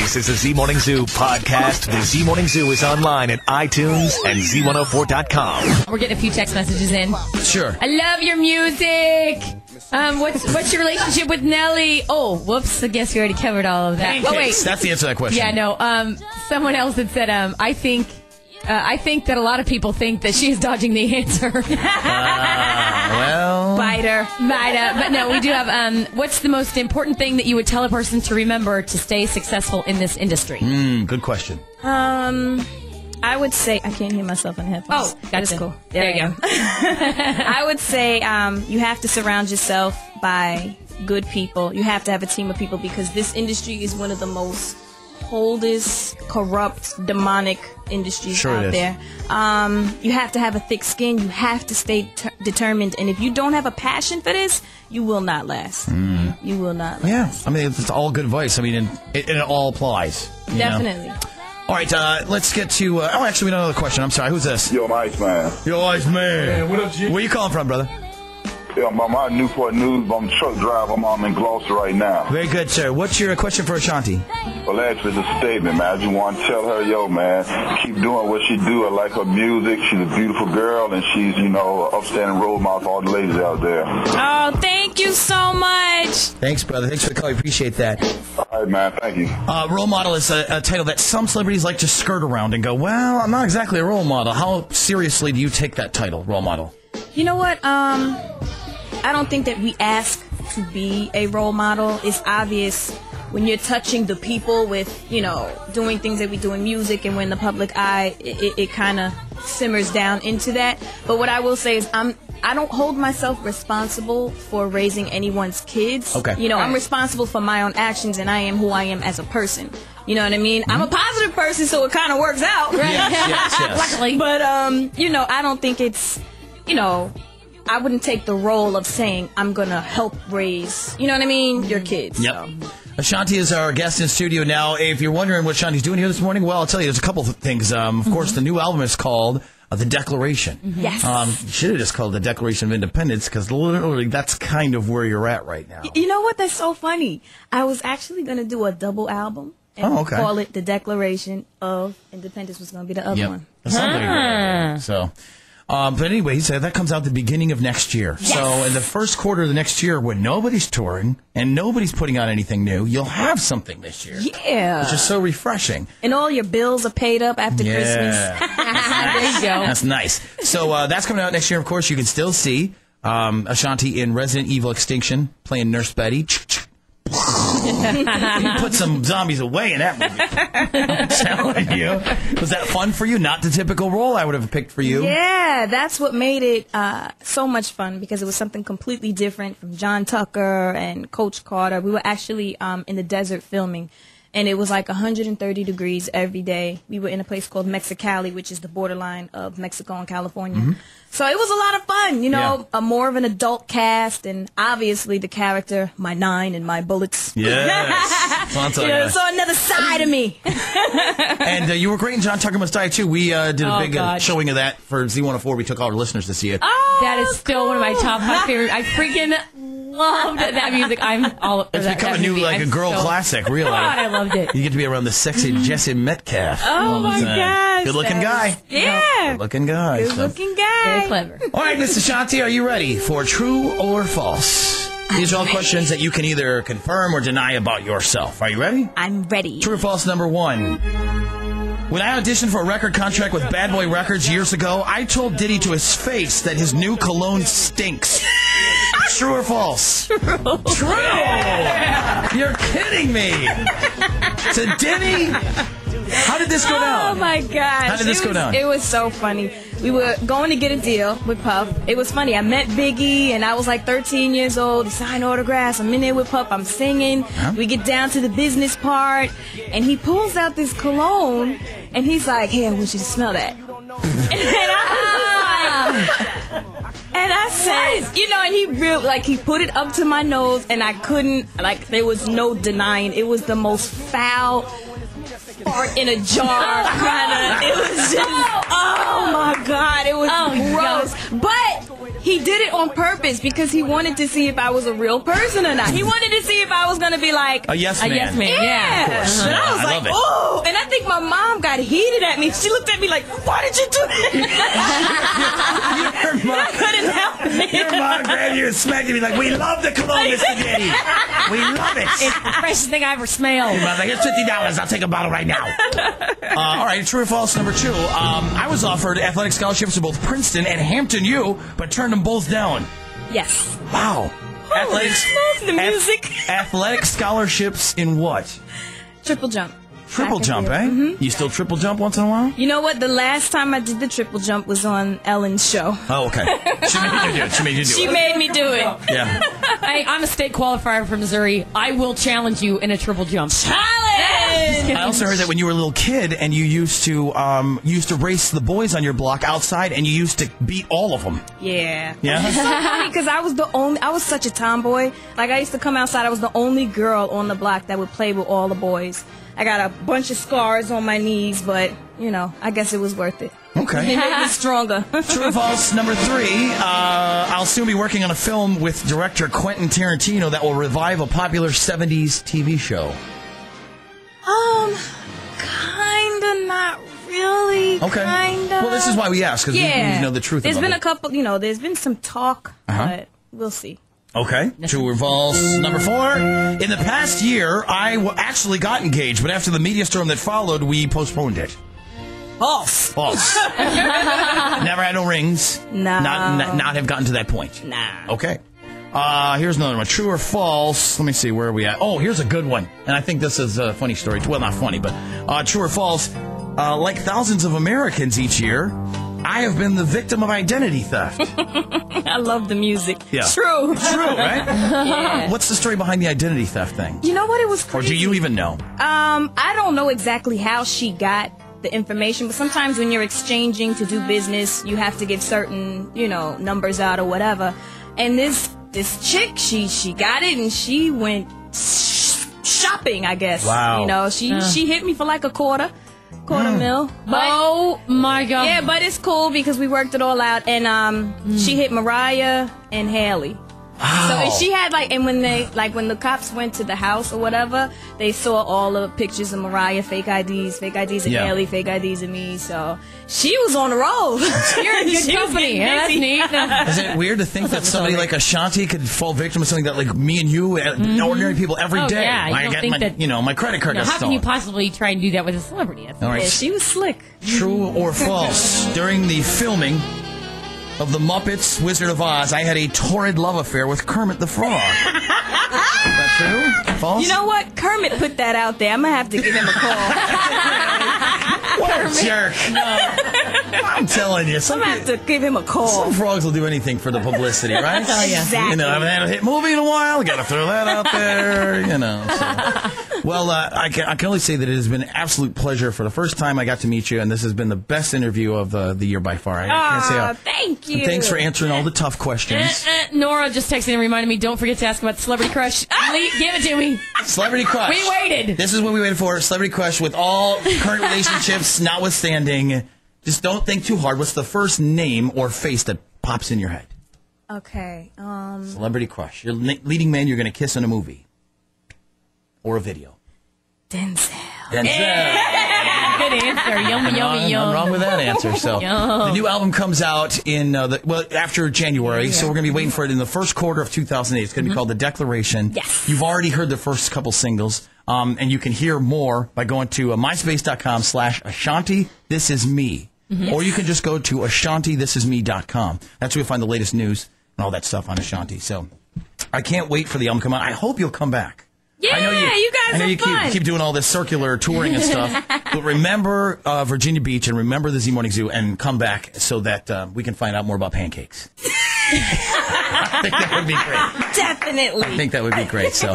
This is the Z Morning Zoo podcast. The Z Morning Zoo is online at iTunes and Z104.com. We're getting a few text messages in. Sure. I love your music. What's your relationship with Nelly? Oh, whoops. I guess we already covered all of that. Oh, wait. That's the answer to that question. Yeah, no. Someone else had said, I think that a lot of people think that she is dodging the answer. Well. Biter. But no, we do have, what's the most important thing that you would tell a person to remember to stay successful in this industry? Good question. I would say, I can't hear myself in headphones. Oh, that's cool. There you go. I would say you have to surround yourself by good people. You have to have a team of people because this industry is one of the most coldest, corrupt, demonic industries out there. You have to have a thick skin. You have to stay determined. And if you don't have a passion for this, you will not last. You will not last. Yeah, I mean, it's all good advice. I mean, it all applies. Definitely. All right, let's get to... actually, we have another question. I'm sorry. Who's this? Yo, I'm Iceman. Yo, Iceman. Yeah, what up, G? Where you calling from, brother? Yeah, I'm out in Newport News, but I'm a truck driver. I'm in Gloucester right now. Very good, sir. What's your question for Ashanti? Well, actually, it's a statement, man. I just want to tell her, yo, man, keep doing what she do. I like her music. She's a beautiful girl, and she's, an upstanding role model for all the ladies out there. Oh, thank you so much. Thanks, brother. Thanks for the call. We appreciate that. All right, man. Thank you. Role model is a title that some celebrities like to skirt around and go, well, I'm not exactly a role model. How seriously do you take that title, role model? You know what? I don't think that we ask to be a role model. It's obvious when you're touching the people with, doing things that we do in music and when the public eye, it kind of simmers down into that. But what I will say is I don't hold myself responsible for raising anyone's kids. Okay. I'm responsible for my own actions and I am who I am as a person. You know what I mean? I'm a positive person, so it kind of works out. Right? Yes. Luckily. But, I don't think it's, I wouldn't take the role of saying I'm going to help raise, your kids. Yep. So. Ashanti is our guest in studio now. If you're wondering what Ashanti's doing here this morning, well, I'll tell you, there's a couple of things. Of course, the new album is called The Declaration. Yes. You should have just called it The Declaration of Independence because literally that's kind of where you're at right now. You know what? That's so funny. I was actually going to do a double album and call it The Declaration of Independence was going to be the other one. That sounds like a good idea. So... but anyway, he said that comes out the beginning of next year. Yes. So in the first quarter of the next year, when nobody's touring and nobody's putting out anything new, you'll have something this year. Yeah. Which is so refreshing. And all your bills are paid up after Christmas. There you go. That's nice. So that's coming out next year. Of course, you can still see Ashanti in Resident Evil Extinction playing Nurse Betty. You put some zombies away in that movie. I'm telling you. Was that fun for you? Not the typical role I would have picked for you. Yeah, that's what made it so much fun because it was something completely different from John Tucker and Coach Carter. We were actually in the desert filming, and it was like 130 degrees every day. We were in a place called Mexicali, which is the borderline of Mexico and California. So it was a lot of fun, a more of an adult cast, and obviously the character, my 9 and my bullets. Yes. So another side of me. And you were great in John Tucker Must Die, too. We did a big showing of that for Z104. We took all our listeners to see it. Oh, that is still one of my favorite. I freaking loved that music. I'm all over It's that become a new, movie. a girl classic, really. God, I loved it. You get to be around the sexy Jesse Metcalfe. Oh, my gosh. Good-looking guy. Yeah. Good-looking guy. Good-looking guy. Very clever. All right, Miss Ashanti, are you ready for true or false? These are all questions that you can either confirm or deny about yourself. Are you ready? I'm ready. True or false number 1. When I auditioned for a record contract with Bad Boy Records years ago, I told Diddy to his face that his new cologne stinks. True or false? True. You're kidding me. To Diddy? How did this go down? Oh, my gosh. How did this go down? It was so funny. We were going to get a deal with Puff. It was funny. I met Biggie, and I was like 13 years old. He signed autographs. I'm in there with Puff. I'm singing. Huh? We get down to the business part, and he pulls out this cologne, and he's like, hey, I want you to smell that. And I said, and he put it up to my nose, and I couldn't, there was no denying. It was the most foul fart in a jar, it was just, oh my God, it was gross. But he did it on purpose because he wanted to see if I was a real person or not. He wanted to see if I was going to be like a yes man. A yes man, yeah. And I was like, my mom got heated at me. She looked at me like, why did you do that? I couldn't help it. Your mom grabbed you and smacked you like, we love the cologne, Mr. Daddy. We love it. It's the freshest thing I ever smelled. Your mom's like, here's $50. I'll take a bottle right now. All right, true or false, number 2. I was offered athletic scholarships to both Princeton and Hampton U, but turned them both down. Yes. Wow. The music. Athletic scholarships in what? Triple jump. Triple jump, eh? Mm-hmm. You still triple jump once in a while? You know what? The last time I did the triple jump was on Ellen's show. Oh, okay. She made you do it. She made me do it. Yeah. Hey, I'm a state qualifier from Missouri. I will challenge you in a triple jump. Challenge! I also heard that when you were a little kid and you used to race the boys on your block outside and you used to beat all of them. Yeah. Yeah? It's so funny because I was such a tomboy. Like, I used to come outside. I was the only girl on the block that would play with all the boys. I got a bunch of scars on my knees, but, I guess it was worth it. Okay. It made me stronger. True or false, number 3. I'll soon be working on a film with director Quentin Tarantino that will revive a popular 70s TV show. Kinda, not really. Okay. Kinda. Well, this is why we ask, because we need to know the truth There's about been it. a couple, there's been some talk, but we'll see. Okay. True or false? Number 4. In the past year, I actually got engaged, but after the media storm that followed, we postponed it. False. False. Never had no rings. No. Not have gotten to that point. Nah. Okay. Here's another one. True or false? Let me see. Where are we at? Oh, here's a good one. And I think this is a funny story. Well, not funny, but true or false? Like thousands of Americans each year, I have been the victim of identity theft. I love the music. Yeah. True, right? Yeah. What's the story behind the identity theft thing? You know what? It was Or crazy. do you even know? I don't know exactly how she got the information, but sometimes when you're exchanging to do business, you have to give certain, numbers out or whatever. And this chick, she got it and she went shopping, I guess. Wow. She hit me for like a quarter mil. But, Oh, my God. yeah, but it's cool because we worked it all out. And she hit Mariah and Haley. Wow. So she had and when the cops went to the house or whatever, they saw all the pictures of Mariah, fake IDs of Haley, fake IDs of me. So she was on the roll. You're in good company. Yeah, that's neat. Is it weird to think that somebody like Ashanti could fall victim of something that like me and you, ordinary people, every day? Yeah, I get my credit card got how can you stolen. possibly try and do that with a celebrity? That's All right. Yeah, she was slick. True or false? During the filming of The Muppets Wizard of Oz, I had a torrid love affair with Kermit the Frog. Is that true? False? You know what? Kermit put that out there. I'm going to have to give him a call. What a jerk. I'm telling you. I'm going to have to give him a call. Some frogs will do anything for the publicity, right? Exactly. I haven't had a hit movie in a while. Got to throw that out there, So. Well, I can only say that it has been an absolute pleasure. For the first time, I got to meet you, and this has been the best interview of the year by far. I can't say thank you. And thanks for answering all the tough questions. Nora just texted and reminded me, don't forget to ask about the Celebrity Crush. Lee, give it to me. Celebrity Crush. We waited. This is what we waited for. Celebrity Crush with all current relationships notwithstanding. Just don't think too hard. What's the first name or face that pops in your head? Okay. Celebrity Crush. Your leading man you're going to kiss in a movie. Or a video. Denzel. Good answer. Yummy, yummy, yum. I'm wrong with that answer. So the new album comes out in after January. So we're going to be waiting for it in the first quarter of 2008. It's going to be called The Declaration. Yes. You've already heard the first couple singles, and you can hear more by going to myspace.com/Ashanti. This is me, or you can just go to AshantiThisIsMe.com. That's where you'll find the latest news and all that stuff on Ashanti. So I can't wait for the album to come out. I hope you'll come back. Yeah, you guys are fun. keep doing all this circular touring and stuff. But remember Virginia Beach and remember the Z Morning Zoo and come back so that we can find out more about pancakes. I think that would be great. Definitely. I think that would be great. So.